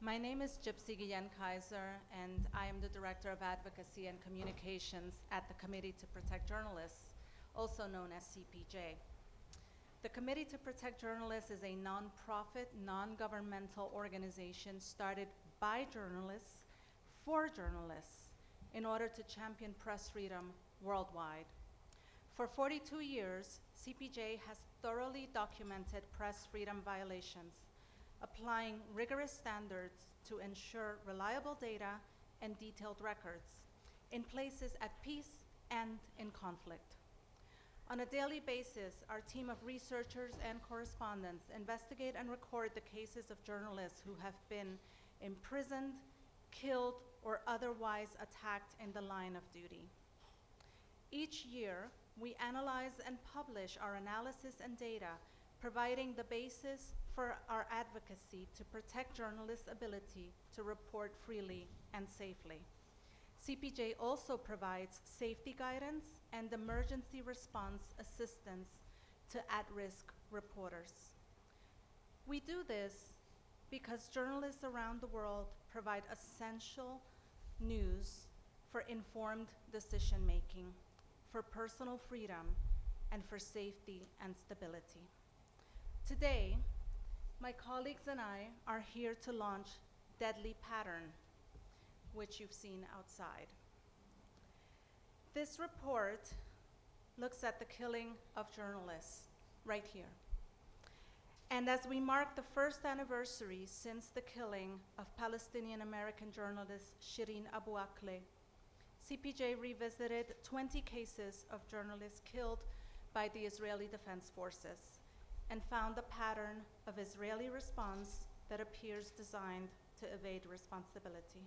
My name is Gypsy Guillen Kaiser, and I am the Director of Advocacy and Communications at the Committee to Protect Journalists, also known as CPJ. The Committee to Protect Journalists is a nonprofit, non-governmental organization started by journalists for journalists in order to champion press freedom worldwide. For 42 years, CPJ has thoroughly documented press freedom violations, applying rigorous standards to ensure reliable data and detailed records in places at peace and in conflict. On a daily basis, our team of researchers and correspondents investigate and record the cases of journalists who have been imprisoned, killed, or otherwise attacked in the line of duty. Each year, we analyze and publish our analysis and data, providing the basis for our advocacy to protect journalists' ability to report freely and safely. CPJ also provides safety guidance and emergency response assistance to at-risk reporters. We do this because journalists around the world provide essential news for informed decision-making, for personal freedom, and for safety and stability. Today, my colleagues and I are here to launch Deadly Pattern, which you've seen outside. This report looks at the killing of journalists right here. And as we mark the first anniversary since the killing of Palestinian-American journalist Shireen Abu Akleh, CPJ revisited 20 cases of journalists killed by the Israeli Defense Forces and found a pattern of Israeli response that appears designed to evade responsibility.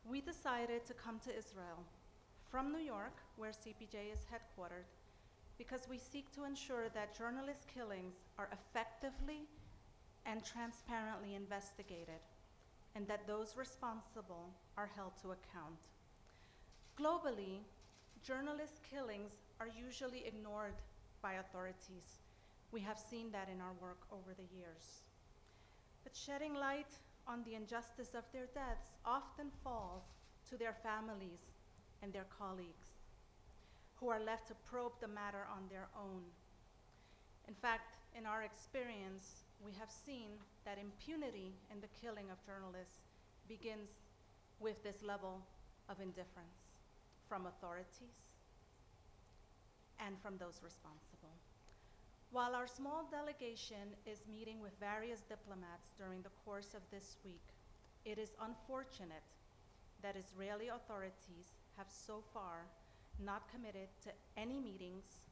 We decided to come to Israel from New York, where CPJ is headquartered, because we seek to ensure that journalist killings are effectively and transparently investigated, and that those responsible are held to account. Globally, journalist killings are usually ignored by authorities. We have seen that in our work over the years. But shedding light on the injustice of their deaths often falls to their families and their colleagues, who are left to probe the matter on their own. In fact, in our experience, we have seen that impunity in the killing of journalists begins with this level of indifference from authorities and from those responsible. While our small delegation is meeting with various diplomats during the course of this week, it is unfortunate that Israeli authorities have so far not committed to any meetings,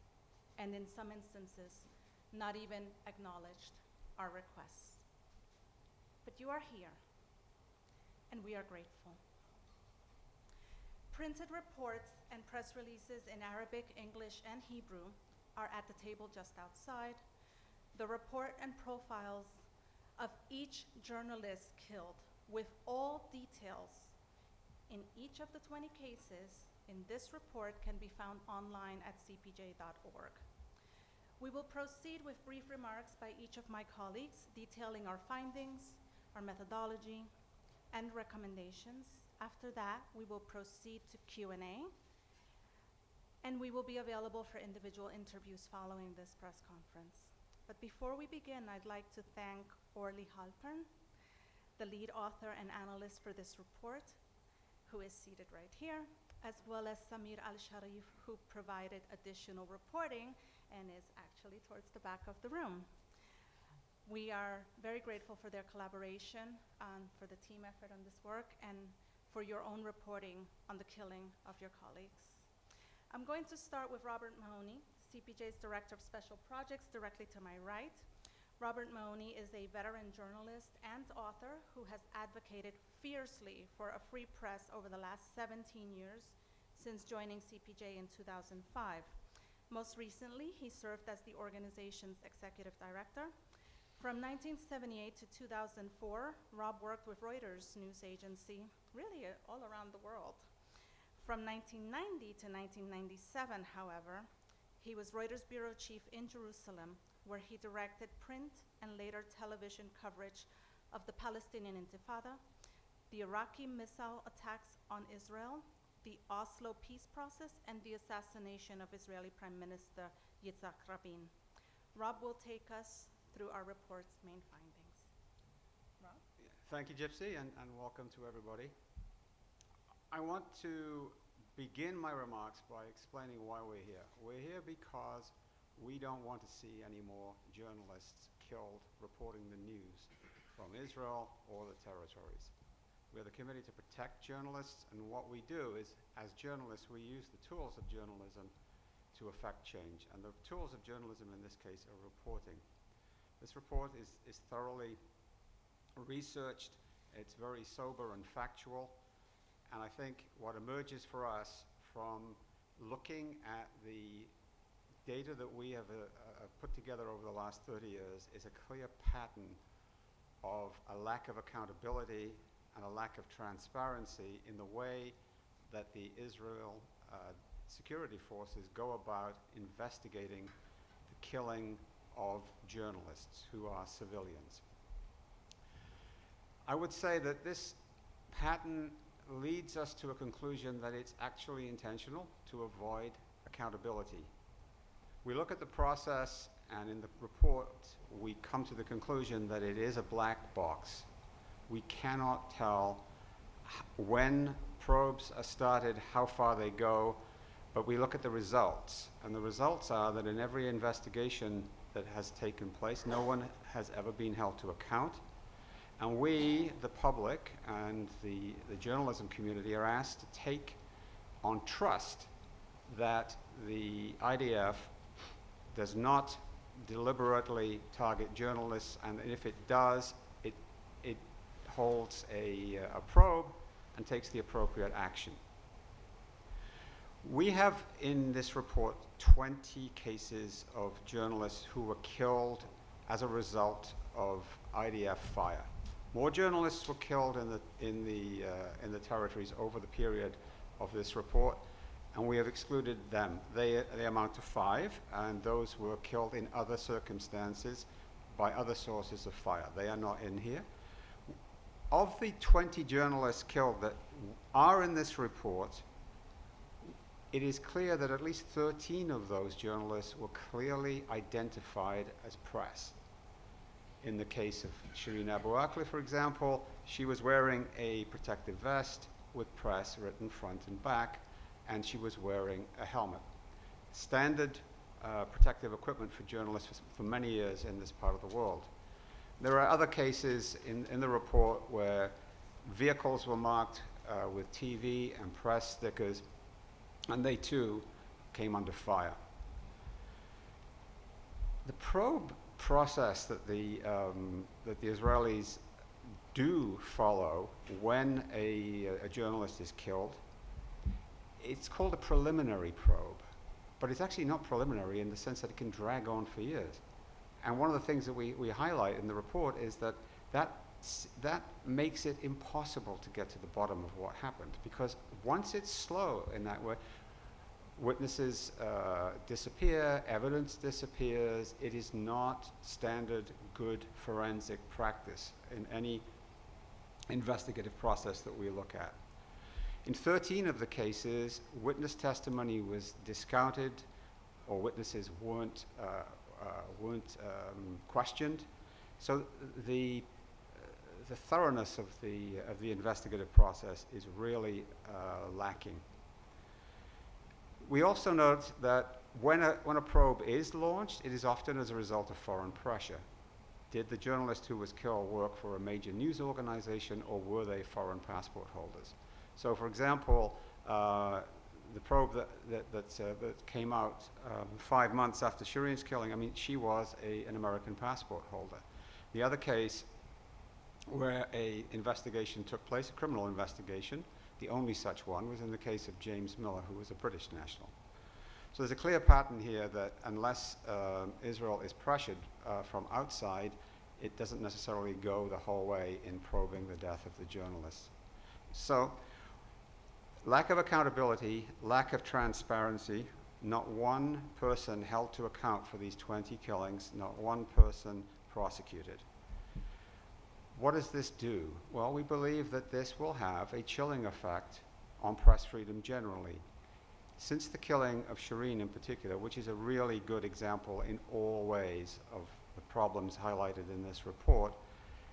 and in some instances, not even acknowledged our requests. But you are here, and we are grateful. Printed reports and press releases in Arabic, English, and Hebrew are at the table just outside. The report and profiles of each journalist killed, with all details in each of the 20 cases in this report, can be found online at cpj.org. We will proceed with brief remarks by each of my colleagues detailing our findings, our methodology, and recommendations. After that, we will proceed to Q&A, and we will be available for individual interviews following this press conference. But before we begin, I'd like to thank Orly Halpern, the lead author and analyst for this report, who is seated right here, as well as Samir Al-Sharif, who provided additional reporting and is actually towards the back of the room. We are very grateful for their collaboration, for the team effort on this work, and for your own reporting on the killing of your colleagues. I'm going to start with Robert Mahoney, CPJ's Director of Special Projects, directly to my right. Robert Mahoney is a veteran journalist and author who has advocated fiercely for a free press over the last 17 years since joining CPJ in 2005. Most recently, he served as the organization's executive director. From 1978 to 2004, Rob worked with Reuters news agency, really all around the world. From 1990 to 1997, however, he was Reuters bureau chief in Jerusalem, where he directed print and later television coverage of the Palestinian Intifada, the Iraqi missile attacks on Israel, the Oslo peace process, and the assassination of Israeli Prime Minister Yitzhak Rabin. Rob will take us through our report's main findings. Rob? Thank you, Gypsy, and welcome to everybody. I want to begin my remarks by explaining why we're here. We're here because we don't want to see any more journalists killed reporting the news from Israel or the territories. We're the Committee to Protect Journalists, and what we do is, as journalists, we use the tools of journalism to affect change. And the tools of journalism in this case are reporting. This report is thoroughly researched, it's very sober and factual, and I think what emerges for us from looking at the data that we have put together over the last 30 years is a clear pattern of a lack of accountability and a lack of transparency in the way that the Israel security forces go about investigating the killing of journalists who are civilians. I would say that this pattern leads us to a conclusion that it's actually intentional to avoid accountability. We look at the process, and in the report we come to the conclusion that it is a black box. We cannot tell when probes are started, how far they go, but we look at the results. And the results are that in every investigation that has taken place, no one has ever been held to account. And we, the public, and the journalism community are asked to take on trust that the IDF does not deliberately target journalists, and if it does, it holds a probe and takes the appropriate action. We have in this report 20 cases of journalists who were killed as a result of IDF fire. More journalists were killed in the territories over the period of this report, and we have excluded them. They amount to 5, and those were killed in other circumstances by other sources of fire. They are not in here. Of the 20 journalists killed that are in this report, it is clear that at least 13 of those journalists were clearly identified as press. In the case of Shireen Abu Akleh, for example, she was wearing a protective vest with press written front and back, and she was wearing a helmet. Standard protective equipment for journalists for many years in this part of the world. There are other cases in the report where vehicles were marked with TV and press stickers, and they too came under fire. The probe process that the Israelis do follow when a journalist is killed, it's called a preliminary probe, but it's actually not preliminary in the sense that it can drag on for years. And one of the things that we highlight in the report is that makes it impossible to get to the bottom of what happened, because once it's slow in that way, witnesses disappear, evidence disappears. It is not standard good forensic practice in any investigative process that we look at. In 13 of the cases, witness testimony was discounted, or witnesses weren't questioned. So the thoroughness of the investigative process is really lacking. We also note that when a probe is launched, it is often as a result of foreign pressure. Did the journalist who was killed work for a major news organization, or were they foreign passport holders? So, for example, the probe that came out 5 months after Shireen's killing, I mean, she was an American passport holder. The other case where an investigation took place, a criminal investigation, the only such one, was in the case of James Miller, who was a British national. So there's a clear pattern here that unless Israel is pressured from outside, it doesn't necessarily go the whole way in probing the death of the journalists. So lack of accountability, lack of transparency, not one person held to account for these 20 killings, not one person prosecuted. what does this do? Well, we believe that this will have a chilling effect on press freedom generally. Since the killing of Shireen in particular, which is a really good example in all ways of the problems highlighted in this report,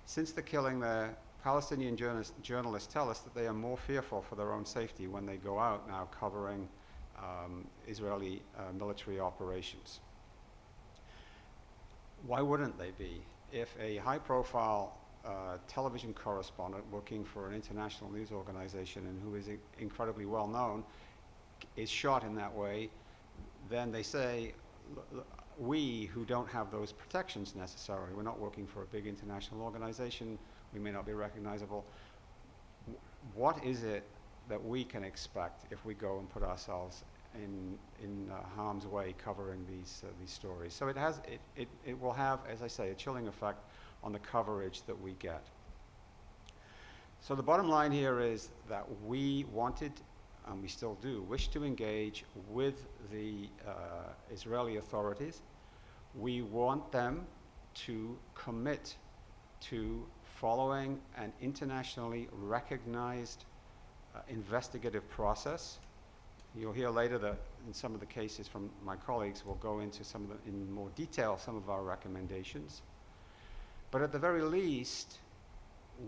since the killing, the Palestinian journalists tell us that they are more fearful for their own safety when they go out now covering Israeli military operations. Why wouldn't they be? If a high-profile television correspondent working for an international news organization and who is incredibly well known is shot in that way, then they say, we who don't have those protections necessarily, we're not working for a big international organization, we may not be recognizable, what is it that we can expect if we go and put ourselves in harm's way covering these stories? So it will have, as I say, a chilling effect on the coverage that we get. So the bottom line here is that we wanted, and we still do, wish to engage with the Israeli authorities. We want them to commit to following an internationally recognized investigative process. You'll hear later that in some of the cases from my colleagues, we'll go into some of the, in more detail, some of our recommendations. But at the very least,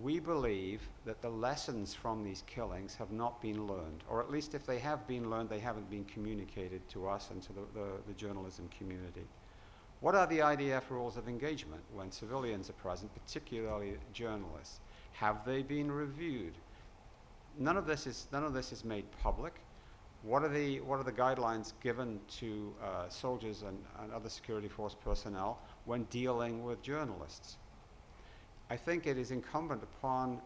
we believe that the lessons from these killings have not been learned, or at least if they have been learned, they haven't been communicated to us and to the journalism community. What are the IDF rules of engagement when civilians are present, particularly journalists? Have they been reviewed? None of this is made public. What are the guidelines given to soldiers and other security force personnel when dealing with journalists? I think it is incumbent upon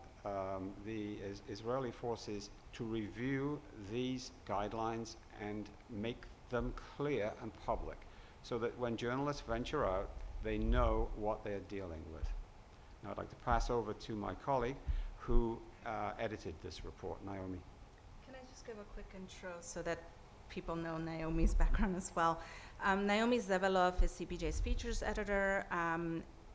the Israeli forces to review these guidelines and make them clear and public so that when journalists venture out, they know what they're dealing with. Now I'd like to pass over to my colleague who edited this report, Naomi. Can I just give a quick intro so that people know Naomi's background as well? Naomi Zevelov is CPJ's features editor.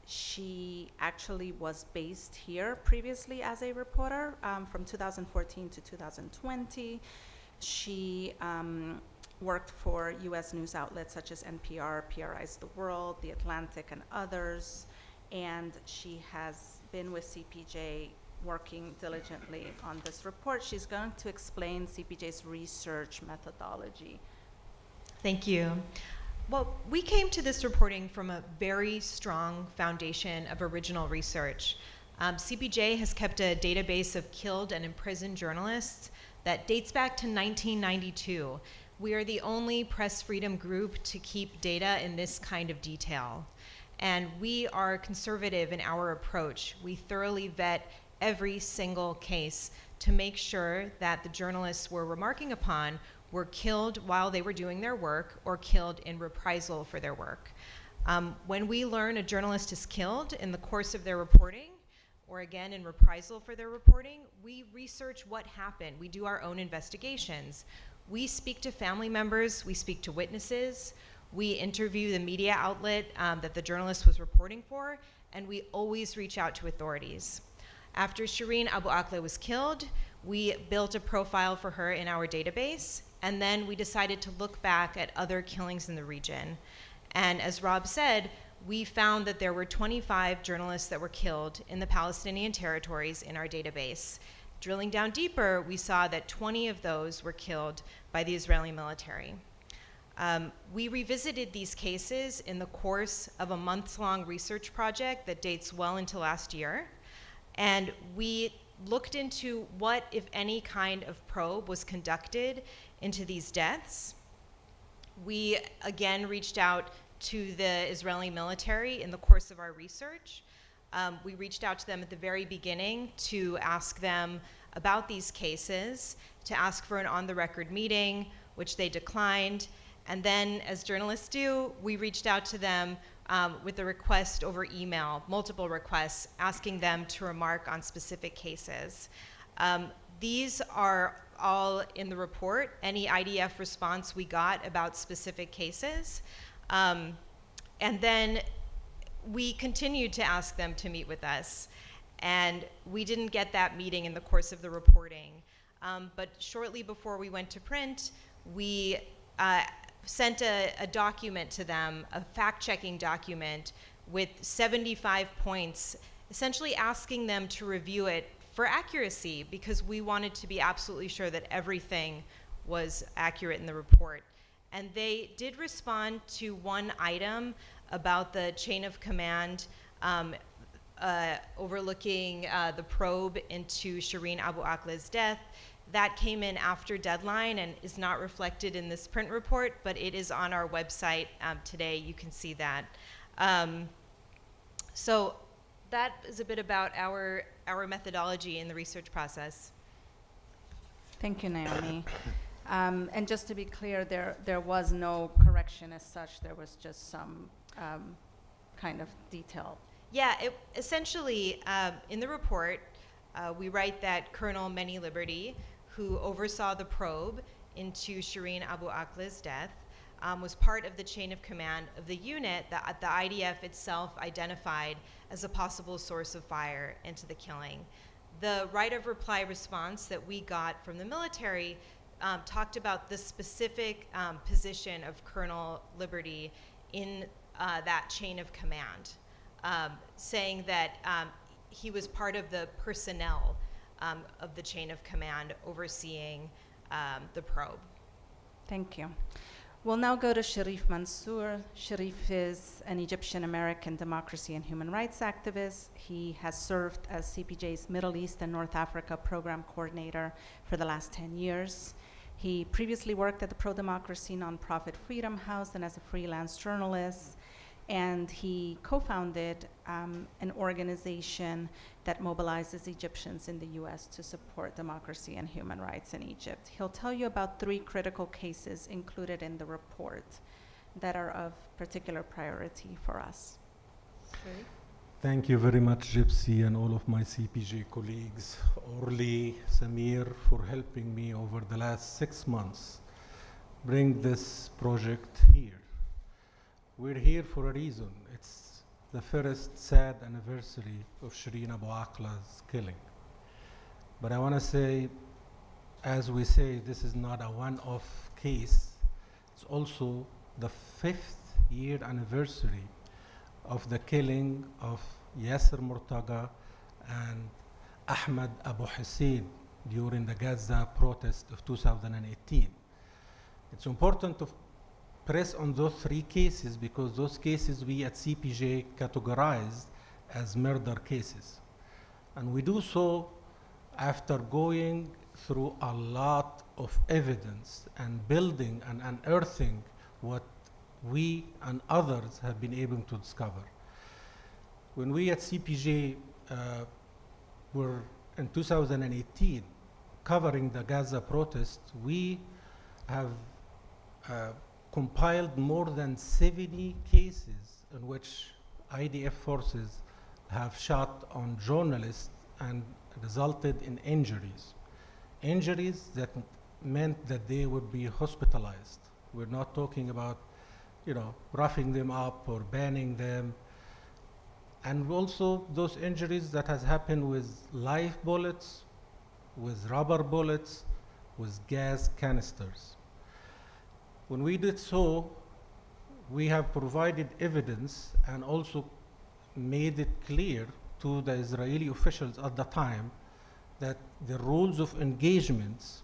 She actually was based here previously as a reporter from 2014 to 2020. She worked for US news outlets such as NPR, PRI's The World, The Atlantic, and others. And she has been with CPJ working diligently on this report. She's going to explain CPJ's research methodology. Thank you. Well, we came to this reporting from a very strong foundation of original research. CPJ has kept a database of killed and imprisoned journalists that dates back to 1992. We are the only press freedom group to keep data in this kind of detail. And we are conservative in our approach. We thoroughly vet every single case to make sure that the journalists we're remarking upon were killed while they were doing their work or killed in reprisal for their work. When we learn a journalist is killed in the course of their reporting, or again in reprisal for their reporting, we research what happened. We do our own investigations. We speak to family members, we speak to witnesses, we interview the media outlet that the journalist was reporting for, and we always reach out to authorities. After Shireen Abu Akleh was killed, we built a profile for her in our database, and then we decided to look back at other killings in the region. And as Rob said, we found that there were 25 journalists that were killed in the Palestinian territories in our database. Drilling down deeper, we saw that 20 of those were killed by the Israeli military. We revisited these cases in the course of a months-long research project that dates well into last year. And we looked into what, if any, kind of probe was conducted into these deaths. We, again, reached out to the Israeli military in the course of our research. We reached out to them at the very beginning to ask them about these cases, to ask for an on-the-record meeting, which they declined. And then, as journalists do, we reached out to them with a request over email, multiple requests, asking them to remark on specific cases. These are all in the report, any IDF response we got about specific cases. And then we continued to ask them to meet with us. And we didn't get that meeting in the course of the reporting. But shortly before we went to print, we sent a document to them, a fact-checking document with 75 points, essentially asking them to review it for accuracy, because we wanted to be absolutely sure that everything was accurate in the report. And they did respond to one item about the chain of command overlooking the probe into Shireen Abu Akleh's death. That came in after deadline and is not reflected in this print report, but it is on our website today. You can see that. So that is a bit about our methodology in the research process. Thank you, Naomi. And just to be clear, there was no correction as such. There was just some kind of detail. Yeah, essentially, in the report, we write that Colonel Many Liberty, who oversaw the probe into Shireen Abu Akleh's death, was part of the chain of command of the unit that the IDF itself identified as a possible source of fire into the killing. The right of reply response that we got from the military talked about the specific position of Colonel Liberty in that chain of command, saying that he was part of the personnel of the chain of command overseeing the probe. Thank you. We'll now go to Sharif Mansour. Sharif is an Egyptian-American democracy and human rights activist. He has served as CPJ's Middle East and North Africa program coordinator for the last 10 years. He previously worked at the pro-democracy nonprofit Freedom House and as a freelance journalist. And he co-founded an organization that mobilizes Egyptians in the US to support democracy and human rights in Egypt. He'll tell you about 3 critical cases included in the report that are of particular priority for us. Sharif? Thank you very much, Gypsy, and all of my CPJ colleagues, Orly, Samir, for helping me over the last 6 months bring this project here. We're here for a reason. It's the first sad anniversary of Shireen Abu Akleh's killing. But I want to say, as we say, this is not a one-off case. It's also the 5th year anniversary of the killing of Yasser Murtaga and Ahmed Abu Hussein during the Gaza protest of 2018. It's important to press on those 3 cases because those cases we at CPJ categorized as murder cases. And we do so after going through a lot of evidence and building and unearthing what we and others have been able to discover. When we at CPJ were in 2018 covering the Gaza protest, we have compiled more than 70 cases in which IDF forces have shot on journalists and resulted in injuries. Injuries that meant that they would be hospitalized. We're not talking about, roughing them up or banning them. And also those injuries that has happened with live bullets, with rubber bullets, with gas canisters. When we did so, we have provided evidence and also made it clear to the Israeli officials at the time that the rules of engagements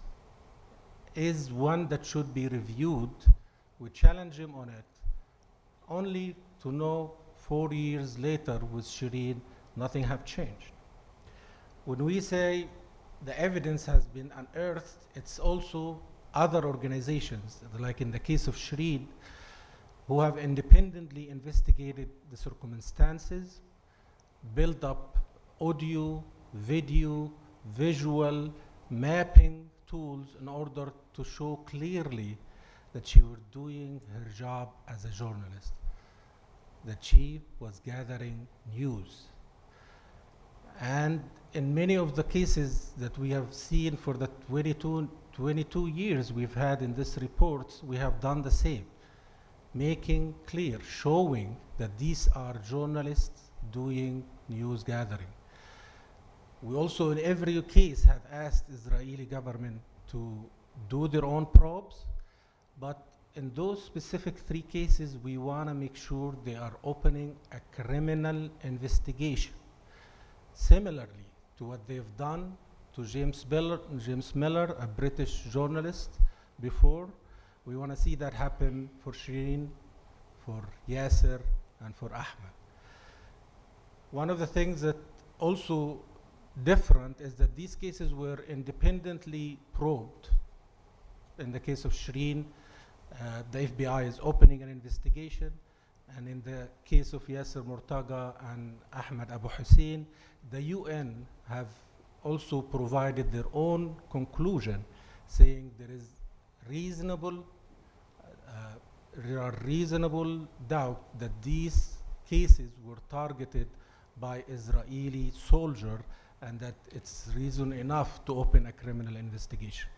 is one that should be reviewed. We challenge him on it, only to know 4 years later with Shireen, nothing have changed. When we say the evidence has been unearthed, it's also other organizations, like in the case of Shireen, who have independently investigated the circumstances, built up audio, video, visual, mapping tools in order to show clearly that she was doing her job as a journalist, that she was gathering news. And in many of the cases that we have seen for the 22 years we've had in this report, we have done the same, making clear, showing that these are journalists doing news gathering. We also, in every case, have asked Israeli government to do their own probes, but in those specific 3 cases, we want to make sure they are opening a criminal investigation, similarly to what they've done to James Miller, a British journalist, before. We want to see that happen for Shireen, for Yasser, and for Ahmed. One of the things that also different is that these cases were independently probed. In the case of Shireen, the FBI is opening an investigation, and in the case of Yasser Murtaga and Ahmed Abu Hussein, the UN have also provided their own conclusion, saying there are reasonable doubt that these cases were targeted by Israeli soldier, and that it's reason enough to open a criminal investigation.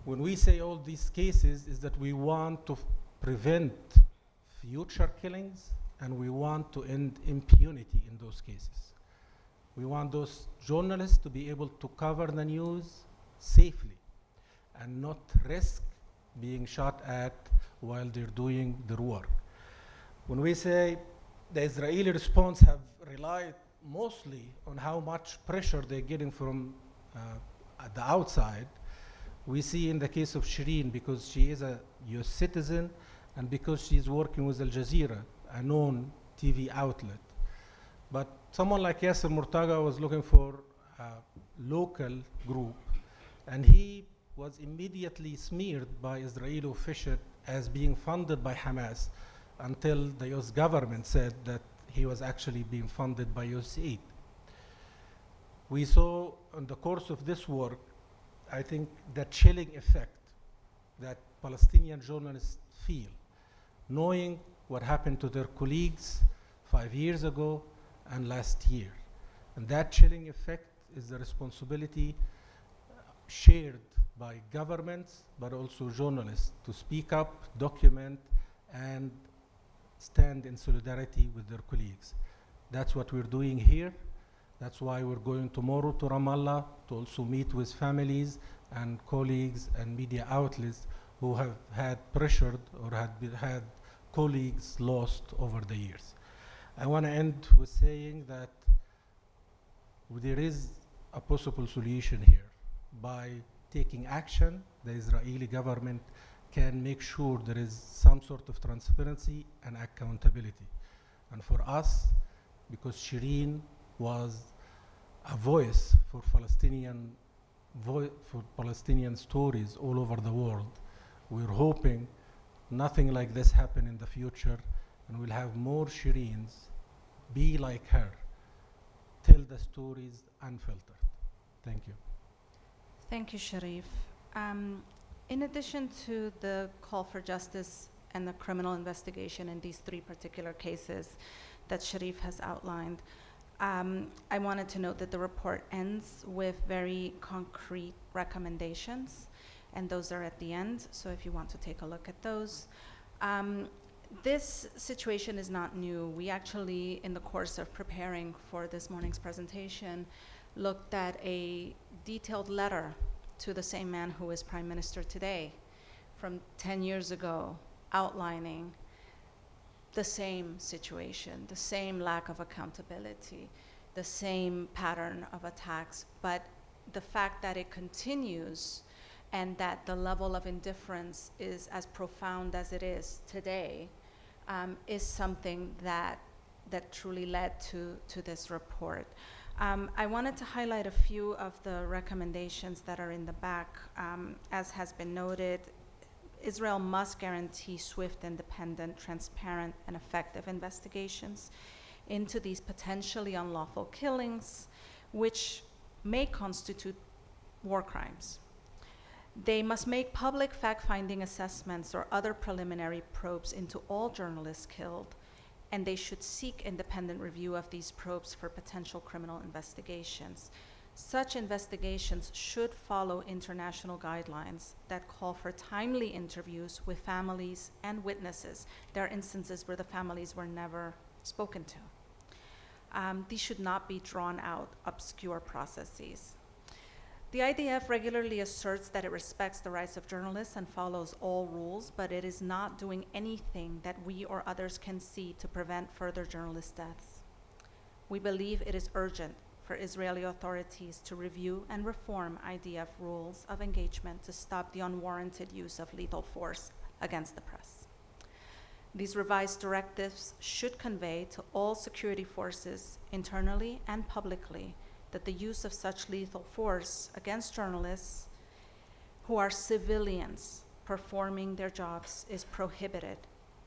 When we say all these cases, is that we want to prevent future killings, and we want to end impunity in those cases. We want those journalists to be able to cover the news safely and not risk being shot at while they're doing their work. When we say the Israeli response have relied mostly on how much pressure they're getting from the outside, we see in the case of Shireen, because she is a US citizen and because she's working with Al Jazeera, a known TV outlet. But someone like Yasser Murtaga was looking for a local group, and he was immediately smeared by Israeli officials as being funded by Hamas, until the US government said that he was actually being funded by US aid. We saw in the course of this work, I think, the chilling effect that Palestinian journalists feel, knowing what happened to their colleagues 5 years ago and last year. And that chilling effect is the responsibility shared by governments, but also journalists, to speak up, document, and stand in solidarity with their colleagues. That's what we're doing here. That's why we're going tomorrow to Ramallah to also meet with families and colleagues and media outlets who have had pressured or had colleagues lost over the years. I want to end with saying that there is a possible solution here. By taking action, the Israeli government can make sure there is some sort of transparency and accountability. And for us, because Shireen was a voice for Palestinian stories all over the world, we're hoping nothing like this happen in the future, and we'll have more Shireens be like her, tell the stories unfiltered. Thank you. Thank you, Sharif. In addition to the call for justice and the criminal investigation in these 3 particular cases that Sharif has outlined, I wanted to note that the report ends with very concrete recommendations, and those are at the end, so if you want to take a look at those. This situation is not new. We actually, in the course of preparing for this morning's presentation, looked at a detailed letter to the same man who is Prime Minister today from 10 years ago, outlining the same situation, the same lack of accountability, the same pattern of attacks, but the fact that it continues and that the level of indifference is as profound as it is today is something that truly led to this report. I wanted to highlight a few of the recommendations that are in the back. As has been noted, Israel must guarantee swift, independent, transparent, and effective investigations into these potentially unlawful killings, which may constitute war crimes. They must make public fact-finding assessments or other preliminary probes into all journalists killed, and they should seek independent review of these probes for potential criminal investigations. Such investigations should follow international guidelines that call for timely interviews with families and witnesses. There are instances where the families were never spoken to. These should not be drawn out, obscure processes. The IDF regularly asserts that it respects the rights of journalists and follows all rules, but it is not doing anything that we or others can see to prevent further journalist deaths. We believe it is urgent for Israeli authorities to review and reform IDF rules of engagement to stop the unwarranted use of lethal force against the press. These revised directives should convey to all security forces, internally and publicly, that the use of such lethal force against journalists who are civilians performing their jobs is prohibited,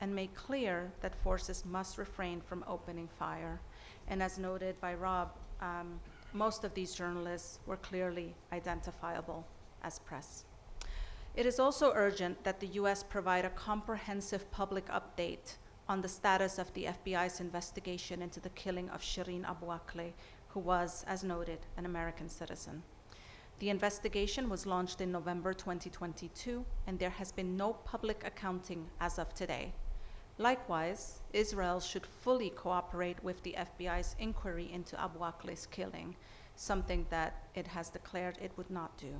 and make clear that forces must refrain from opening fire. And as noted by Rob, most of these journalists were clearly identifiable as press. It is also urgent that the US provide a comprehensive public update on the status of the FBI's investigation into the killing of Shireen Abu Akleh, who was, as noted, an American citizen. The investigation was launched in November 2022, and there has been no public accounting as of today. Likewise, Israel should fully cooperate with the FBI's inquiry into Abu Akleh's killing, something that it has declared it would not do.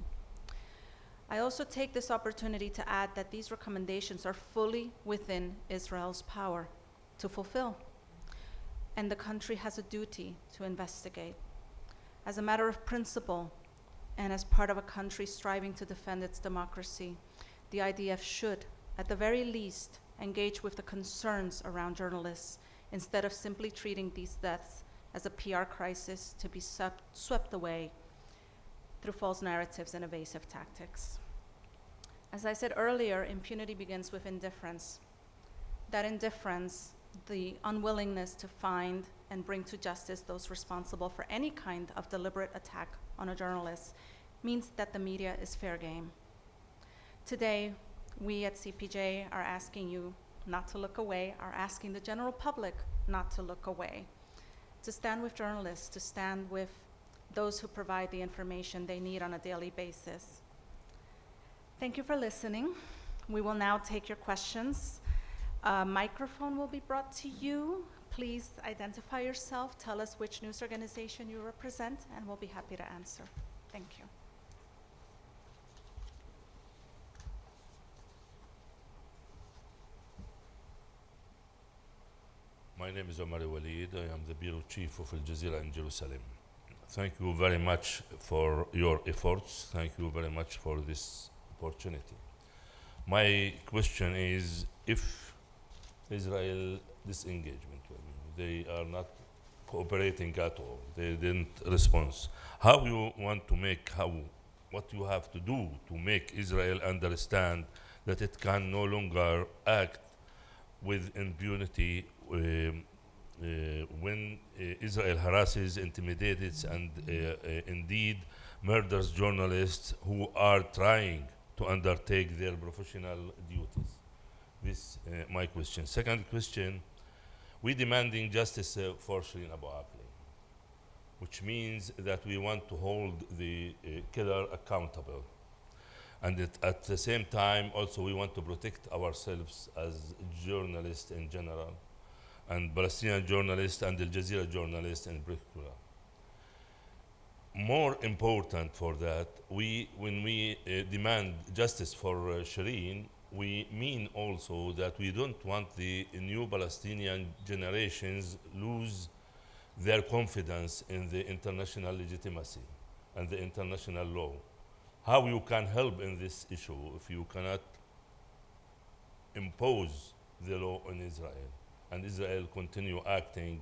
I also take this opportunity to add that these recommendations are fully within Israel's power to fulfill, and the country has a duty to investigate. As a matter of principle, and as part of a country striving to defend its democracy, the IDF should, at the very least, engage with the concerns around journalists instead of simply treating these deaths as a PR crisis to be swept away through false narratives and evasive tactics. As I said earlier, impunity begins with indifference. That indifference, the unwillingness to find and bring to justice those responsible for any kind of deliberate attack on a journalist, means that the media is fair game. Today, we at CPJ are asking you not to look away, are asking the general public not to look away, to stand with journalists, to stand with those who provide the information they need on a daily basis. Thank you for listening. We will now take your questions. A microphone will be brought to you. Please identify yourself, tell us which news organization you represent, and we'll be happy to answer. Thank you. My name is Omar Walid. I am the Bureau Chief of Al Jazeera in Jerusalem. Thank you very much for your efforts. Thank you very much for this opportunity. My question is, if Israel disengagement, they are not cooperating at all, they didn't respond, how you want to make, what you have to do to make Israel understand that it can no longer act with impunity when Israel harasses, intimidates, and indeed murders journalists who are trying to undertake their professional duties? This my question. Second question, we demanding justice for Shireen Abu Akleh, which means that we want to hold the killer accountable. And at the same time, also we want to protect ourselves as journalists in general, and Palestinian journalists and Al Jazeera journalists in particular. More important for that, when we demand justice for Shireen, we mean also that we don't want the new Palestinian generations lose their confidence in the international legitimacy and the international law. How you can help in this issue if you cannot impose the law on Israel, and Israel continue acting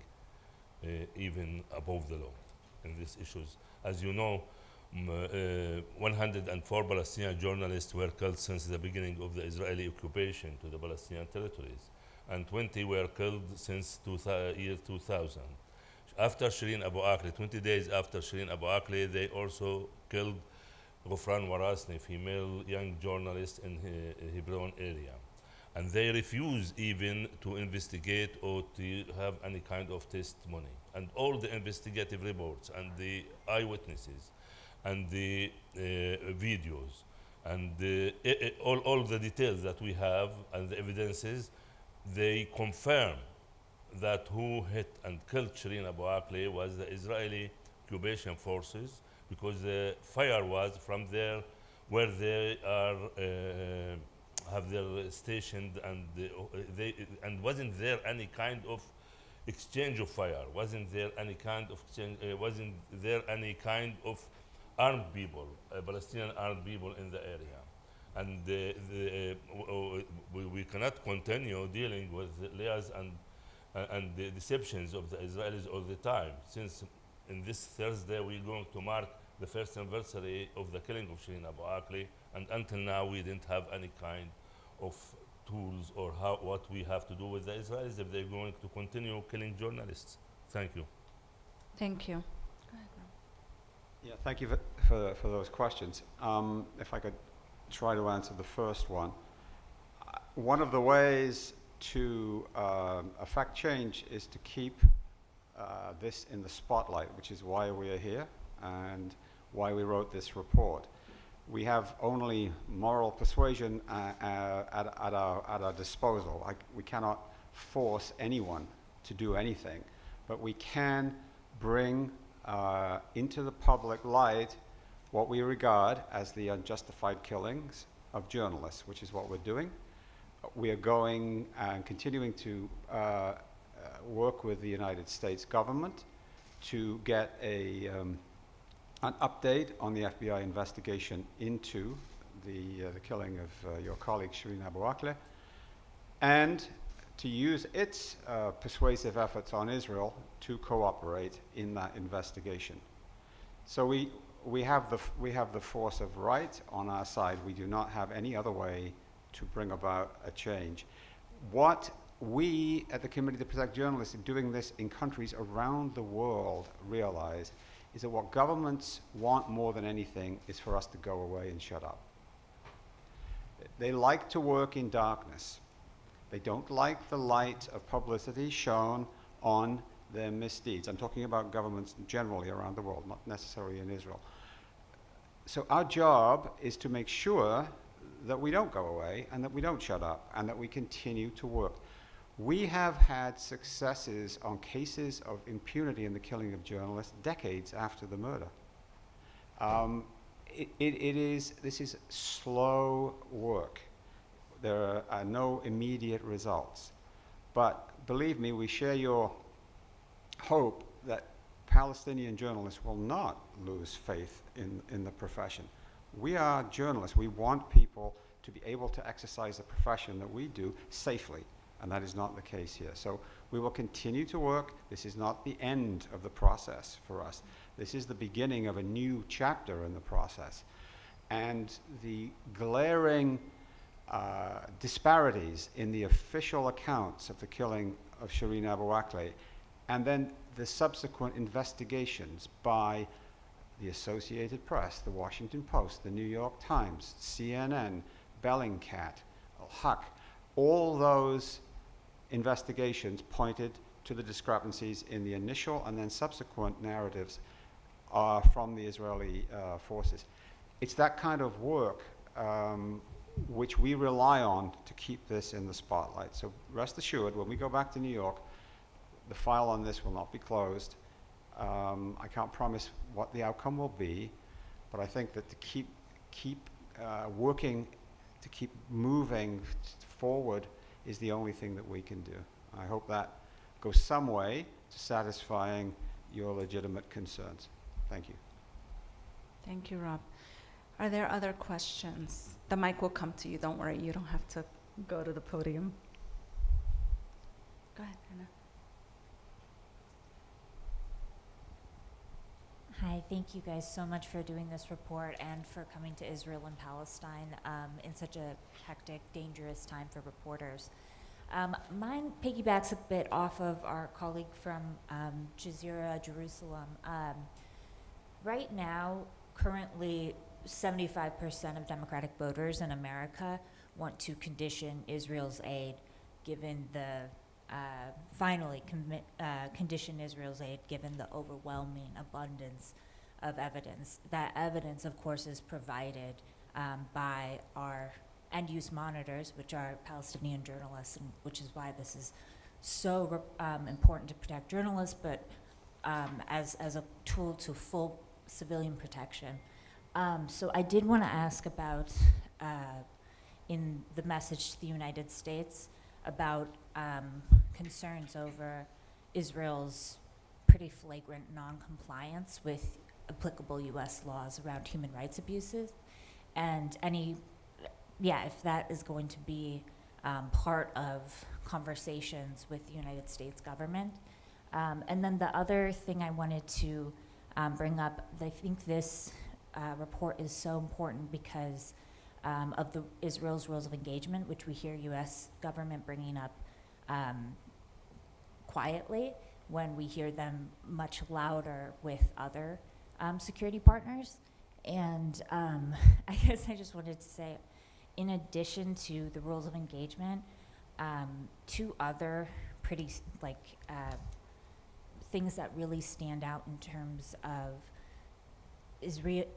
even above the law in these issues? As you know, 104 Palestinian journalists were killed since the beginning of the Israeli occupation to the Palestinian territories, and 20 were killed since year 2000. After Shireen Abu Akleh, 20 days after Shireen Abu Akleh, they also killed Ghufran Warasni, female young journalist in Hebron area. And they refuse even to investigate or to have any kind of testimony. And all the investigative reports and the eyewitnesses and the videos and all the details that we have and the evidences, they confirm that who hit and killed Shireen Abu Akleh was the Israeli occupation forces, because the fire was from there where they are have their stationed, and wasn't there any kind of exchange of fire, wasn't there any kind of exchange, wasn't there any kind of armed people, Palestinian armed people in the area. And we cannot continue dealing with lies and the deceptions of the Israelis all the time, since in this Thursday we're going to mark the first anniversary of the killing of Shireen Abu Akleh, and until now we didn't have any kind of tools or what we have to do with the Israelis if they're going to continue killing journalists. Thank you. Thank you. Go ahead, Rob. Yeah, thank you for those questions. If I could try to answer the first one. One of the ways to affect change is to keep this in the spotlight, which is why we are here and why we wrote this report. We have only moral persuasion at our disposal. We cannot force anyone to do anything, but we can bring into the public light what we regard as the unjustified killings of journalists, which is what we're doing. We are going and continuing to work with the United States government to get an update on the FBI investigation into the killing of your colleague Shireen Abu Akleh, and to use its persuasive efforts on Israel to cooperate in that investigation. So we have the force of right on our side. We do not have any other way to bring about a change. What we at the Committee to Protect Journalists, doing this in countries around the world, realize is that what governments want more than anything is for us to go away and shut up. They like to work in darkness. They don't like the light of publicity shown on their misdeeds. I'm talking about governments generally around the world, not necessarily in Israel. So our job is to make sure that we don't go away and that we don't shut up and that we continue to work. We have had successes on cases of impunity in the killing of journalists decades after the murder. This is slow work. There are no immediate results. But believe me, we share your hope that Palestinian journalists will not lose faith in the profession. We are journalists. We want people to be able to exercise the profession that we do safely, and that is not the case here. So we will continue to work. This is not the end of the process for us. This is the beginning of a new chapter in the process. And the glaring disparities in the official accounts of the killing of Shireen Abu Akleh, and then the subsequent investigations by the Associated Press, the Washington Post, the New York Times, CNN, Bellingcat, Al-Haq, all those investigations pointed to the discrepancies in the initial and then subsequent narratives from the Israeli forces. It's that kind of work which we rely on to keep this in the spotlight. So rest assured, when we go back to New York, the file on this will not be closed. I can't promise what the outcome will be, but I think that to keep working, to keep moving forward is the only thing that we can do. I hope that goes some way to satisfying your legitimate concerns. Thank you. Thank you, Rob. Are there other questions? The mic will come to you. Don't worry. You don't have to go to the podium. Go ahead, Anna. Hi, thank you guys so much for doing this report and for coming to Israel and Palestine in such a hectic, dangerous time for reporters. Mine piggybacks a bit off of our colleague from Jazeera, Jerusalem. Right now, currently, 75% of Democratic voters in America want to condition Israel's aid, given the condition Israel's aid given the overwhelming abundance of evidence. That evidence, of course, is provided by our end-use monitors, which are Palestinian journalists, and which is why this is so important to protect journalists, but as a tool to full civilian protection. So I did want to ask about, in the message to the United States, about concerns over Israel's pretty flagrant non-compliance with applicable U.S. laws around human rights abuses, and if that is going to be part of conversations with the United States government. And then the other thing I wanted to bring up, I think this report is so important because of Israel's rules of engagement, which we hear U.S. government bringing up quietly when we hear them much louder with other security partners. And I guess I just wanted to say, in addition to the rules of engagement, two other pretty things that really stand out in terms of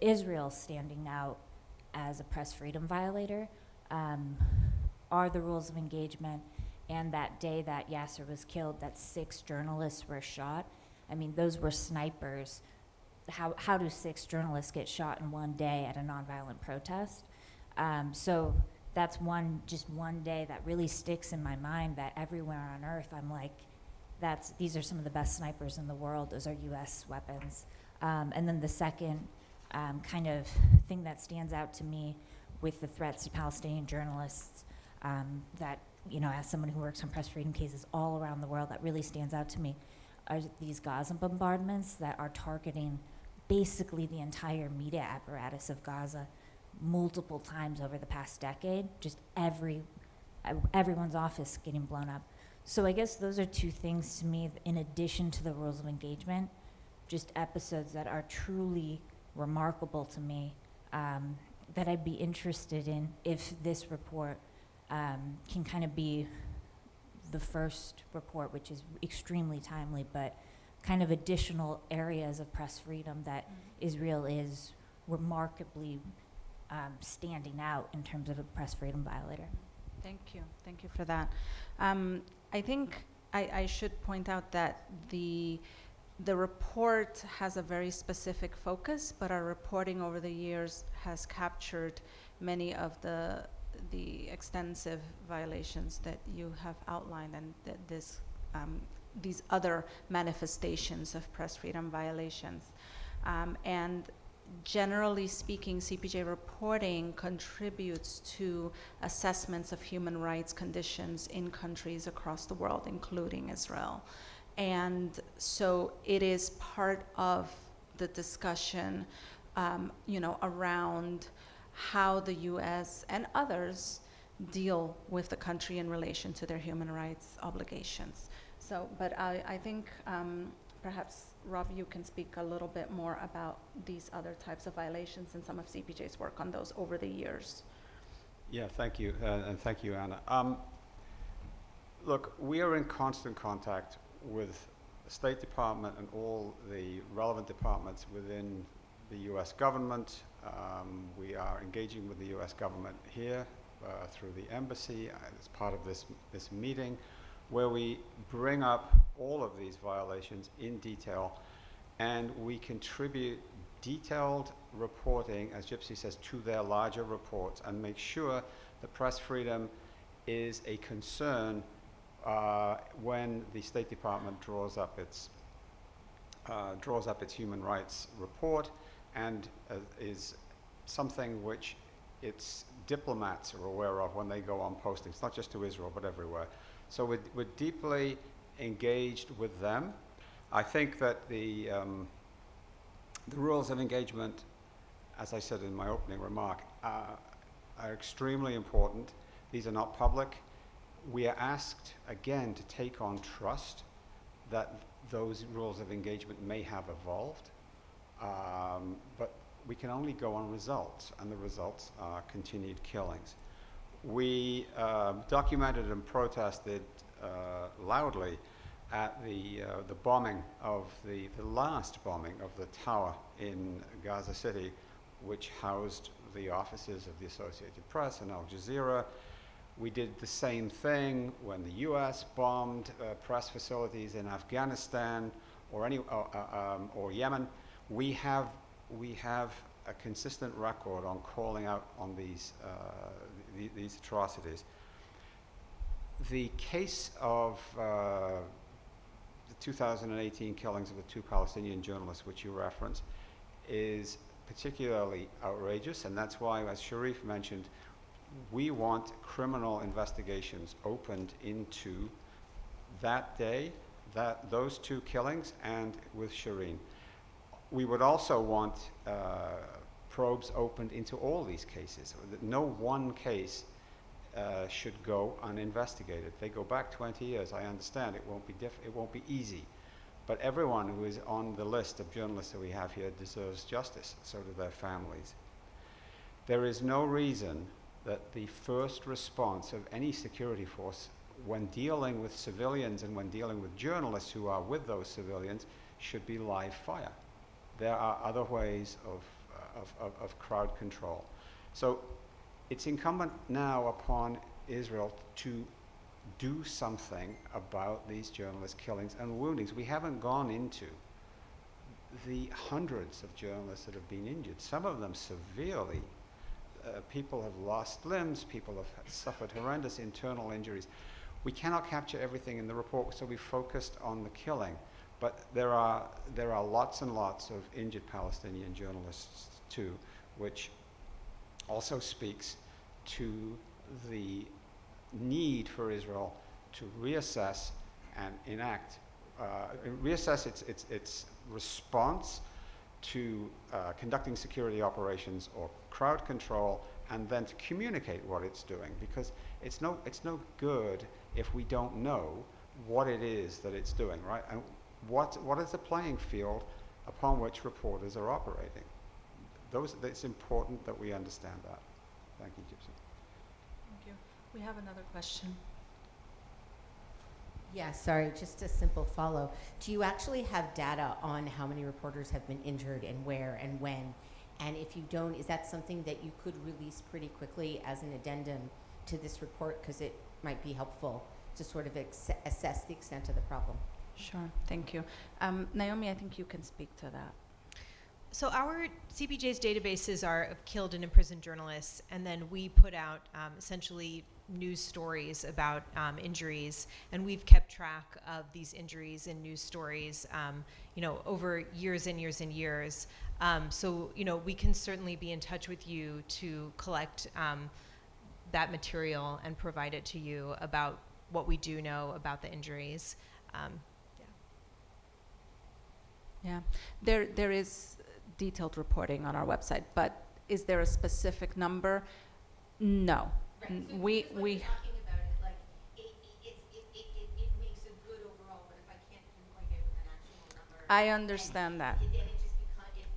Israel standing out as a press freedom violator are the rules of engagement, and that day that Yasser was killed, that 6 journalists were shot. I mean, those were snipers. How do 6 journalists get shot in one day at a nonviolent protest? So that's one day that really sticks in my mind, that everywhere on earth I'm like, these are some of the best snipers in the world. Those are U.S. weapons. And then the second kind of thing that stands out to me with the threats to Palestinian journalists, that, you know, as someone who works on press freedom cases all around the world, that really stands out to me, are these Gaza bombardments that are targeting basically the entire media apparatus of Gaza multiple times over the past decade, just everyone's office getting blown up. So I guess those are two things to me, in addition to the rules of engagement, just episodes that are truly remarkable to me, that I'd be interested in if this report can kind of be the first report, which is extremely timely, but kind of additional areas of press freedom that Israel is remarkably standing out in terms of a press freedom violator. Thank you for that. I think I should point out that the report has a very specific focus, but our reporting over the years has captured many of the extensive violations that you have outlined, and these other manifestations of press freedom violations. And generally speaking, CPJ reporting contributes to assessments of human rights conditions in countries across the world, including Israel. And so it is part of the discussion, around how the U.S. and others deal with the country in relation to their human rights obligations. So, but I think perhaps, Rob, you can speak a little bit more about these other types of violations and some of CPJ's work on those over the years. Yeah, thank you, and thank you, Anna. Look, we are in constant contact with the State Department and all the relevant departments within the U.S. government. We are engaging with the U.S. government here through the embassy as part of this meeting, where we bring up all of these violations in detail, and we contribute detailed reporting, as Gypsy says, to their larger reports, and make sure that press freedom is a concern when the State Department draws up its human rights report, and is something which its diplomats are aware of when they go on postings, not just to Israel, but everywhere. So we're deeply engaged with them. I think that the rules of engagement, as I said in my opening remark, are extremely important. These are not public. We are asked, again, to take on trust that those rules of engagement may have evolved, but we can only go on results, and the results are continued killings. We documented and protested loudly at the bombing of the last bombing of the tower in Gaza City, which housed the offices of the Associated Press and Al Jazeera. We did the same thing when the U.S. bombed press facilities in Afghanistan or Yemen. We have a consistent record on calling out on these atrocities. The case of the 2018 killings of the 2 Palestinian journalists, which you referenced, is particularly outrageous, and that's why, as Sharif mentioned, we want criminal investigations opened into that day, those 2 killings, and with Shireen. We would also want probes opened into all these cases. No one case should go uninvestigated. They go back 20 years. I understand it won't be easy, but everyone who is on the list of journalists that we have here deserves justice. So do their families. There is no reason that the first response of any security force when dealing with civilians and when dealing with journalists who are with those civilians should be live fire. There are other ways of crowd control. So it's incumbent now upon Israel to do something about these journalist killings and woundings. We haven't gone into the hundreds of journalists that have been injured, some of them severely. People have lost limbs, people have suffered horrendous internal injuries. We cannot capture everything in the report, so we focused on the killing. But there are lots and lots of injured Palestinian journalists too, which also speaks to the need for Israel to reassess and enact, reassess its response to conducting security operations or crowd control, and then to communicate what it's doing, because it's no good if we don't know what it is that it's doing, right? And what is the playing field upon which reporters are operating? It's important that we understand that. Thank you, Gypsy. Thank you. We have another question. Yeah, sorry, just a simple follow. Do you actually have data on how many reporters have been injured and where and when? And if you don't, is that something that you could release pretty quickly as an addendum to this report? Because it might be helpful to sort of assess the extent of the problem. Sure, thank you. Naomi, I think you can speak to that. So our CPJ's databases are of killed and imprisoned journalists, and then we put out essentially news stories about injuries, and we've kept track of these injuries and news stories, over years and years and years. So, we can certainly be in touch with you to collect that material and provide it to you about what we do know about the injuries. Yeah, there is detailed reporting on our website, but is there a specific number? No. Right. So We talking about it, like it makes a good overall, but if I can't pinpoint it with an actual number, I understand that. Then it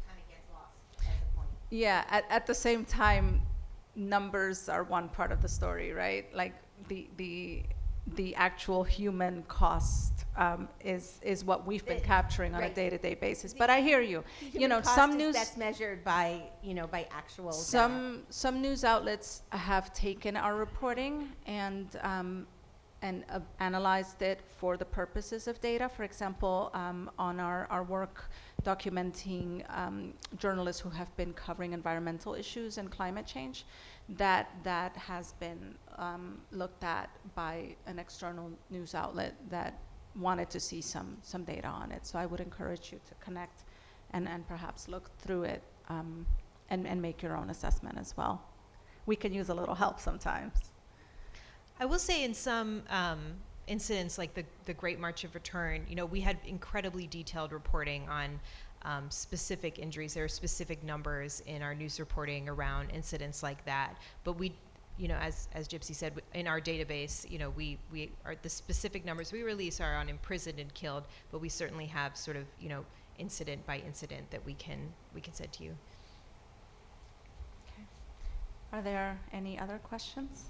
kind of gets lost as a point. Yeah, at the same time, numbers are one part of the story, right? Like the actual human cost is what we've been capturing on a right. day-to-day basis. But I hear you. Human cost Some is news that's measured by by actual data. some news outlets have taken our reporting and analyzed it for the purposes of data. For example, on our work documenting journalists who have been covering environmental issues and climate change, that has been looked at by an external news outlet that wanted to see some data on it. So I would encourage you to connect and perhaps look through it and make your own assessment as well. We can use a little help sometimes. I will say in some incidents like the Great March of Return, we had incredibly detailed reporting on specific injuries. There are specific numbers in our news reporting around incidents like that. But we, as Gypsy said, in our database, we are the specific numbers we release are on imprisoned and killed, but we certainly have sort of, incident by incident that we can send to you. Okay. Are there any other questions?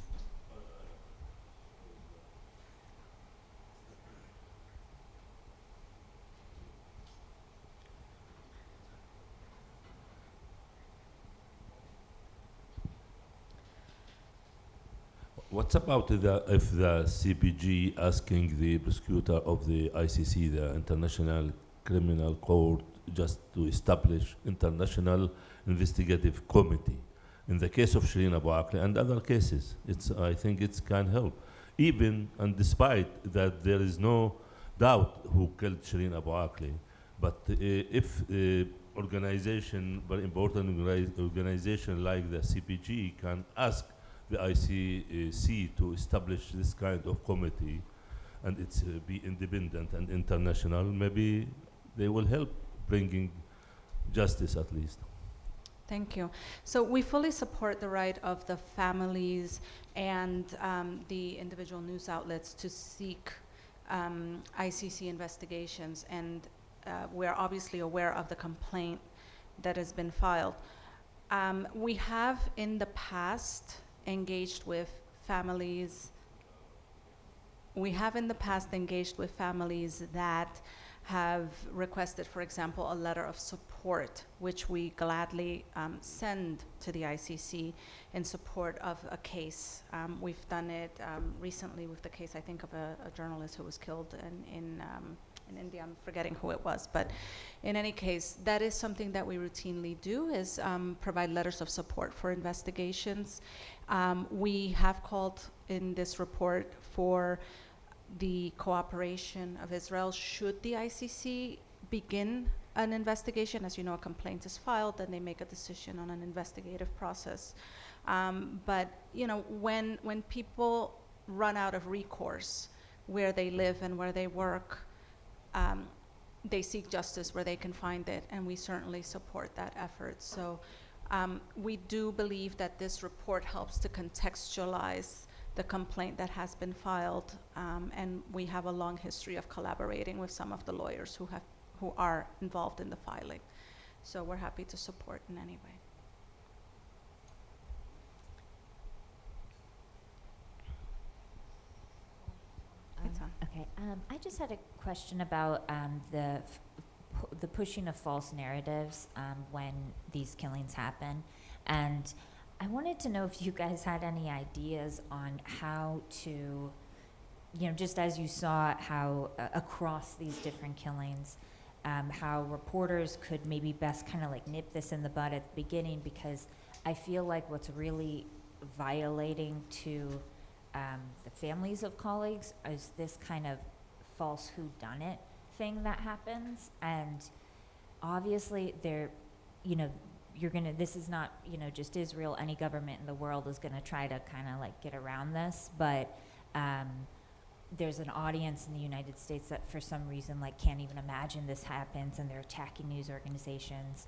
What about if the CPG asking the prosecutor of the ICC, the International Criminal Court, just to establish international investigative committee? In the case of Shireen Abu Akleh and other cases, I think it can help. Even and despite that there is no doubt who killed Shireen Abu Akleh, but if organization, very important organization like the CPG can ask the ICC to establish this kind of committee, and it's be independent and international, maybe they will help bringing justice at least. Thank you. So we fully support the right of the families and the individual news outlets to seek ICC investigations, and we're obviously aware of the complaint that has been filed. We have in the past engaged with families. We have in the past engaged with families that have requested, for example, a letter of support, which we gladly send to the ICC in support of a case. We've done it recently with the case, I think, of a journalist who was killed in India. I'm forgetting who it was, but in any case, that is something that we routinely do, is provide letters of support for investigations. We have called in this report for the cooperation of Israel should the ICC begin an investigation. As you know, a complaint is filed, then they make a decision on an investigative process. But you know, when people run out of recourse where they live and where they work, they seek justice where they can find it, and we certainly support that effort. So we do believe that this report helps to contextualize the complaint that has been filed, and we have a long history of collaborating with some of the lawyers who are involved in the filing. So we're happy to support in any way. It's on. Okay, I just had a question about the pushing of false narratives when these killings happen, and I wanted to know if you guys had any ideas on how to, you know, just as you saw how across these different killings, how reporters could maybe best kind of like nip this in the bud at the beginning, because I feel like what's really violating to the families of colleagues is this kind of false whodunit thing that happens, and obviously they're, you know, this is not, you know, just Israel, any government in the world is gonna try to kind of like get around this, but there's an audience in the United States that for some reason like can't even imagine this happens, and they're attacking news organizations.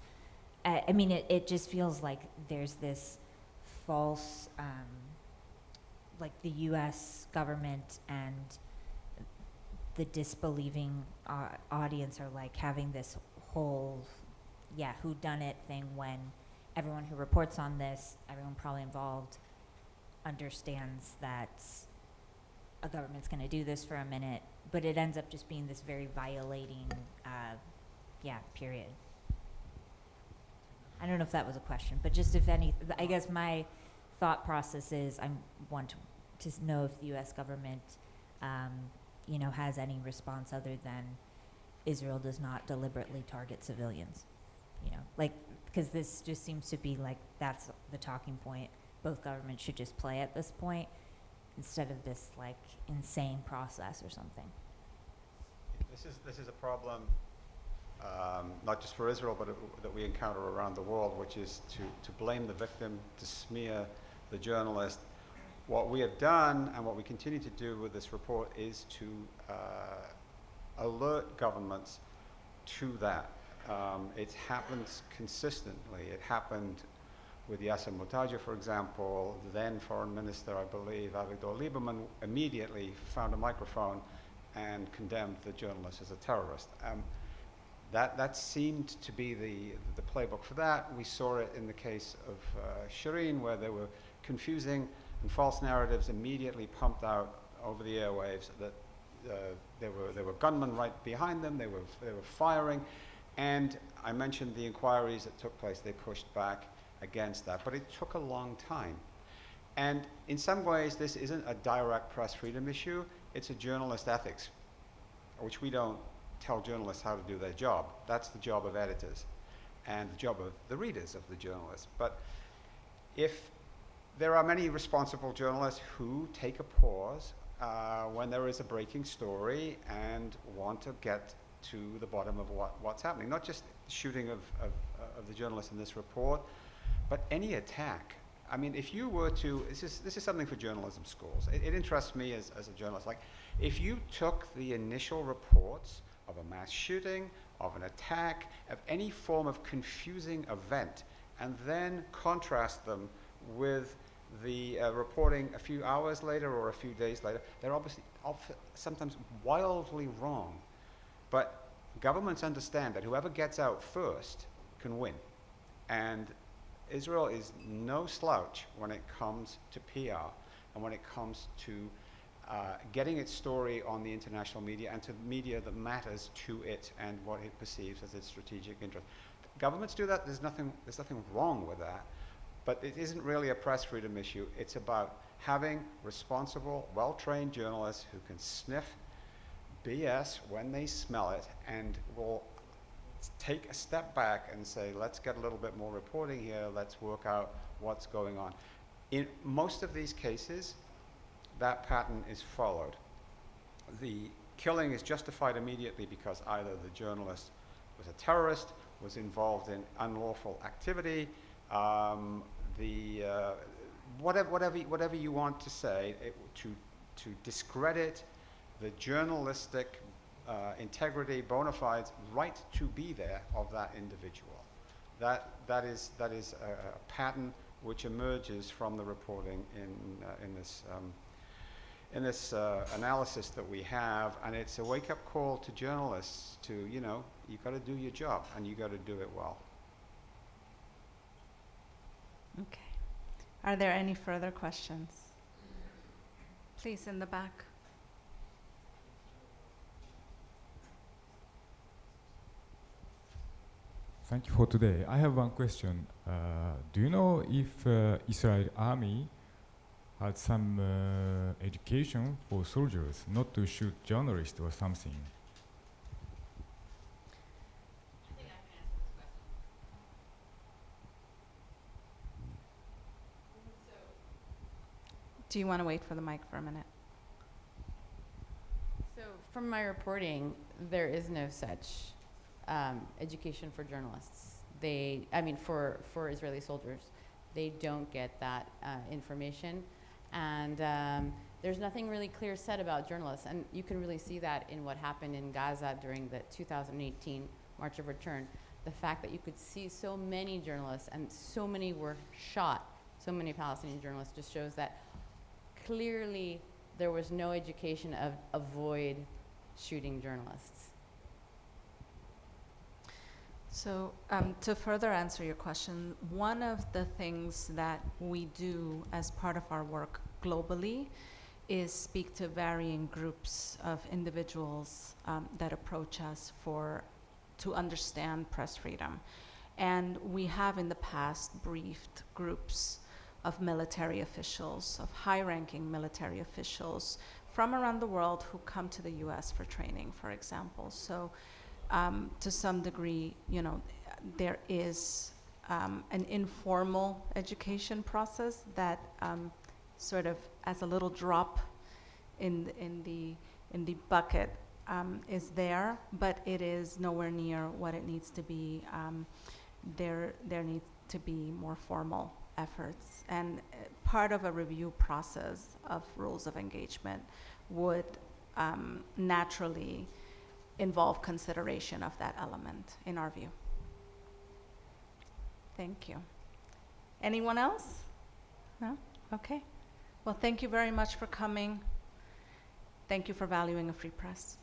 I mean, it just feels like there's this false, like the US government and the disbelieving audience are like having this whole whodunit thing, when everyone who reports on this, everyone probably involved, understands that a government's going to do this for a minute, but it ends up just being this very violating, period. I don't know if that was a question, but just if any, I guess my thought process is I want to know if the U.S. government, you know, has any response other than Israel does not deliberately target civilians. You know, like, because this just seems to be like that's the talking point both governments should just play at this point, instead of this like insane process or something. This is a problem, not just for Israel, but that we encounter around the world, which is to blame the victim, to smear the journalist. What we have done and what we continue to do with this report is to alert governments to that. It happens consistently. It happened with Yasser Mutaja, for example. The then foreign minister, I believe, Avigdor Lieberman, immediately found a microphone and condemned the journalist as a terrorist. That seemed to be the playbook for that. We saw it in the case of Shireen, where there were confusing and false narratives immediately pumped out over the airwaves that there were gunmen right behind them. They were firing. And I mentioned the inquiries that took place. They pushed back against that, but it took a long time. And in some ways, this isn't a direct press freedom issue. It's a journalist ethics, which we don't tell journalists how to do their job. That's the job of editors and the job of the readers of the journalists. But if there are many responsible journalists who take a pause when there is a breaking story and want to get to the bottom of what's happening. Not just the shooting of the journalist in this report, but any attack. I mean, if you were to, this is something for journalism schools. It interests me as a journalist. Like, if you took the initial reports of a mass shooting, of an attack, of any form of confusing event, and then contrast them with the reporting a few hours later or a few days later, they're obviously sometimes wildly wrong. But governments understand that whoever gets out first can win. And Israel is no slouch when it comes to PR and when it comes to getting its story on the international media and to media that matters to it and what it perceives as its strategic interest. Governments do that. There's nothing wrong with that. But it isn't really a press freedom issue. It's about having responsible, well-trained journalists who can sniff BS when they smell it and will take a step back and say, let's get a little bit more reporting here, let's work out what's going on. In most of these cases, that pattern is followed. The killing is justified immediately because either the journalist was a terrorist, was involved in unlawful activity, whatever you want to say, to discredit the journalistic integrity, bona fides, right to be there of that individual. That is a pattern which emerges from the reporting in this analysis that we have, and it's a wake-up call to journalists to, you've got to do your job and you got to do it well. Okay. Are there any further questions? Please, in the back. Thank you for today. I have one question. Do you know if Israel army had some education for soldiers not to shoot journalists or something? I think I can answer this question. Do you want to wait for the mic for a minute? So from my reporting, there is no such education for journalists. For Israeli soldiers, they don't get that information. And there's nothing really clear said about journalists. And you can really see that in what happened in Gaza during the 2018 March of Return. The fact that you could see so many journalists and so many were shot, so many Palestinian journalists, just shows that clearly there was no education of avoid shooting journalists. So to further answer your question, one of the things that we do as part of our work globally is speak to varying groups of individuals that approach us to understand press freedom. And we have in the past briefed groups of military officials, of high-ranking military officials from around the world who come to the US for training, for example. So to some degree, there is an informal education process that sort of as a little drop in the bucket is there, but it is nowhere near what it needs to be. There needs to be more formal efforts, and part of a review process of rules of engagement would naturally involve consideration of that element, in our view. Thank you. Anyone else? No? Okay. Well, thank you very much for coming. Thank you for valuing a free press.